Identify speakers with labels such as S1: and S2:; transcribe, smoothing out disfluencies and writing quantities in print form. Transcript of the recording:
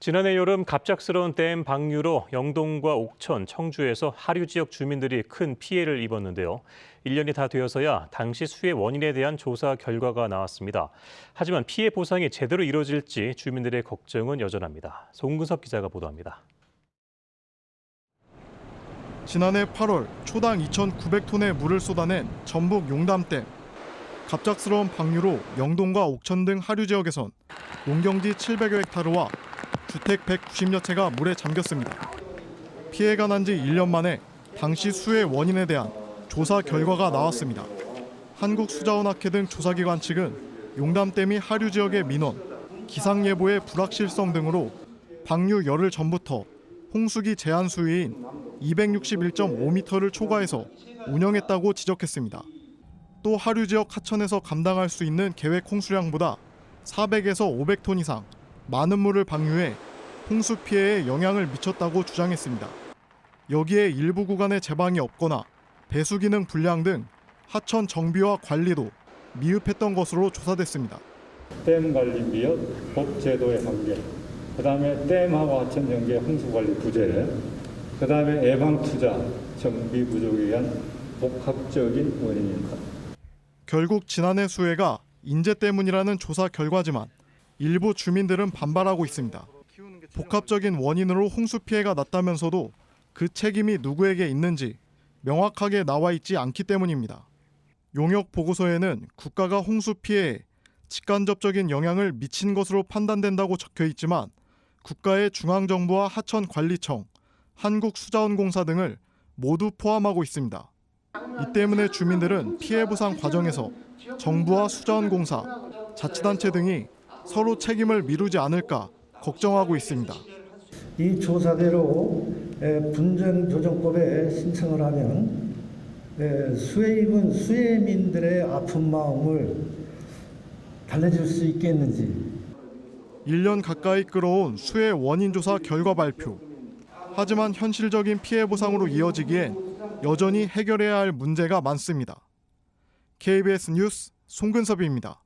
S1: 지난해 여름 갑작스러운 댐 방류로 영동과 옥천, 청주에서 하류 지역 주민들이 큰 피해를 입었는데요. 1년이 다 되어서야 당시 수해 원인에 대한 조사 결과가 나왔습니다. 하지만 피해 보상이 제대로 이루어질지 주민들의 걱정은 여전합니다. 송근섭 기자가 보도합니다.
S2: 지난해 8월 초당 2,900톤의 물을 쏟아낸 전북 용담댐. 갑작스러운 방류로 영동과 옥천 등 하류 지역에선 농경지 700여 헥타르와 주택 190여 채가 물에 잠겼습니다. 피해가 난 지 1년 만에 당시 수해 원인에 대한 조사 결과가 나왔습니다. 한국수자원학회 등 조사기관 측은 용담댐이 하류 지역의 민원, 기상예보의 불확실성 등으로 방류 열흘 전부터 홍수기 제한 수위인 261.5m를 초과해서 운영했다고 지적했습니다. 또 하류 지역 하천에서 감당할 수 있는 계획 홍수량보다 400에서 500톤 이상 많은 물을 방류해 홍수 피해에 영향을 미쳤다고 주장했습니다. 여기에 일부 구간의 제방이 없거나 배수 기능 불량 등 하천 정비와 관리도 미흡했던 것으로 조사됐습니다.
S3: 댐 관리 미흡, 법 제도의 한계, 그다음에 댐하고 하천 연계 홍수 관리 부재, 그다음에 예방 투자, 정비 부족에 의한 복합적인 원인입니다.
S2: 결국 지난해 수해가 인재 때문이라는 조사 결과지만 일부 주민들은 반발하고 있습니다. 복합적인 원인으로 홍수 피해가 났다면서도 그 책임이 누구에게 있는지 명확하게 나와 있지 않기 때문입니다. 용역 보고서에는 국가가 홍수 피해에 직간접적인 영향을 미친 것으로 판단된다고 적혀 있지만 국가의 중앙정부와 하천관리청, 한국수자원공사 등을 모두 포함하고 있습니다. 이 때문에 주민들은 피해 보상 과정에서 정부와 수자원공사, 자치단체 등이 서로 책임을 미루지 않을까 걱정하고 있습니다.
S4: 이 조사대로 분쟁조정법에 신청을 하면 수해 입은 수해민들의 아픈 마음을 달래줄 수 있겠는지.
S2: 1년 가까이 끌어온 수해 원인 조사 결과 발표. 하지만 현실적인 피해 보상으로 이어지기엔 여전히 해결해야 할 문제가 많습니다. KBS 뉴스 송근섭입니다.